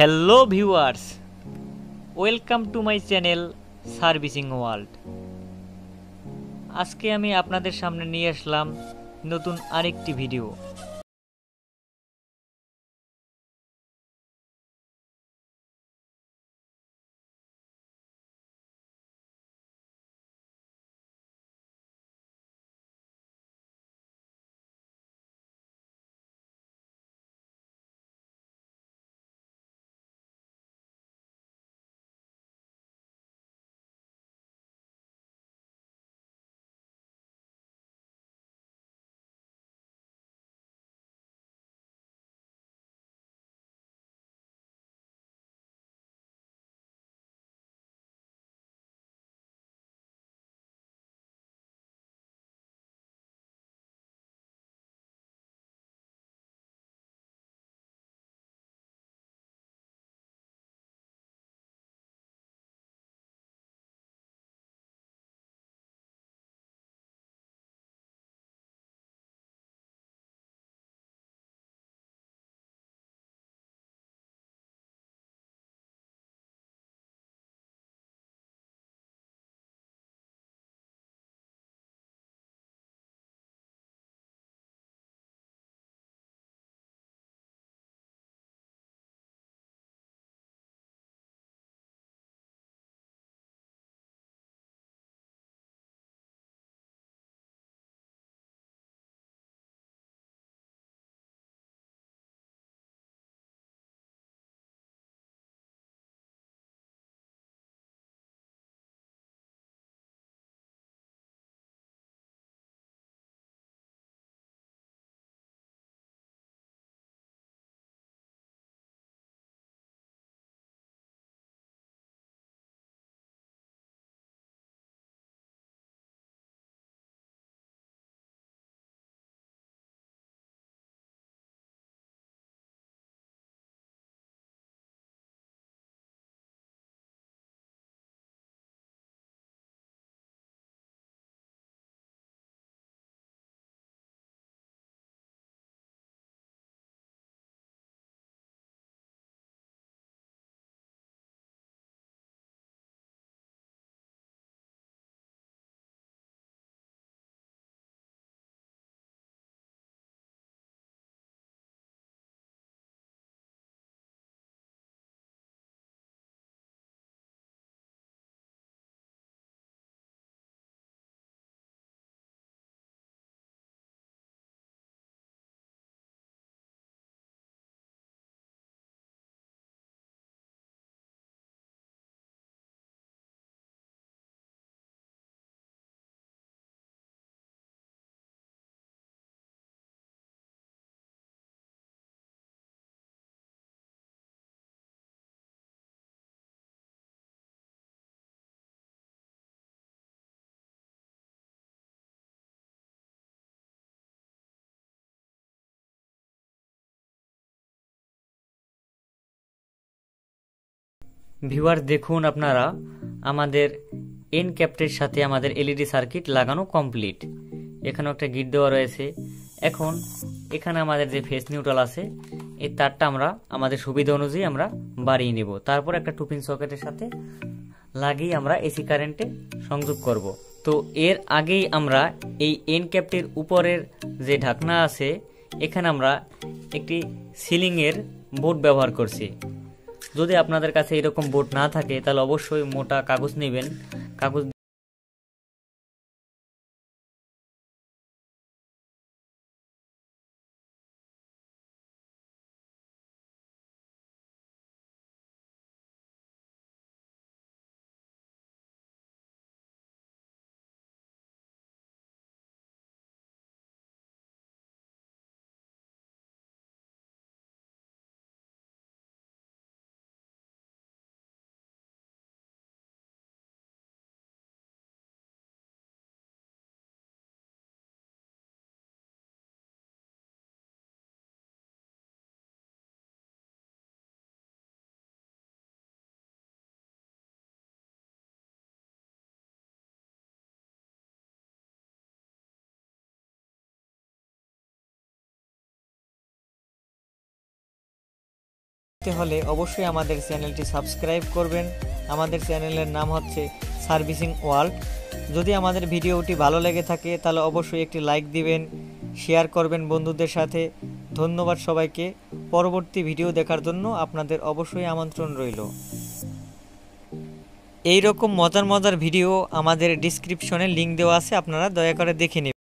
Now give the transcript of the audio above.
Hello viewers, welcome to my channel servicing world. আজকে আমি আপনাদের সামনে নিয়ে আসলাম নতুন আরেকটি ভিডিও। ভিউয়ার দেখুন, আপনারা আমাদের এন্ড ক্যাপের সাথে আমাদের এলইডি সার্কিট লাগানো কমপ্লিট। এখানেও একটা গিট দেওয়া রয়েছে। এখন এখানে আমাদের যে ফেস নিউট্রাল আছে, এই তারটা আমরা আমাদের সুবিধা অনুযায়ী আমরা বাড়িয়ে নেব। তারপর একটা 2 পিন সকেটের সাথে লাগিয়ে আমরা এসি কারেন্টে সংযোগ করব। তো এর আগেই আমরা এই এন্ড ক্যাপটির উপরের যে ঢাকনা আছে, এখানে আমরা একটি সিলিং এর বোর্ড ব্যবহার করছি। যদি আপনাদের কাছে এরকম বোর্ড না থাকে তাহলে অবশ্যই মোটা কাগজ নেবেন। কাগজ হলে অবশ্যই আমাদের চ্যানেলটি সাবস্ক্রাইব করবেন। আমাদের চ্যানেলের নাম হচ্ছে সার্ভিসিং ওয়ার্ল্ড। যদি আমাদের ভিডিওটি ভালো লেগে থাকে তাহলে অবশ্যই একটি লাইক দিবেন, শেয়ার করবেন বন্ধুদের সাথে। ধন্যবাদ সবাইকে। পরবর্তী ভিডিও দেখার জন্য আপনাদের অবশ্যই আমন্ত্রণ রইল। এই রকম মজার মজার ভিডিও আমাদের ডিসক্রিপশনে লিংক দেওয়া আছে, আপনারা দয়া করে দেখে নেবেন।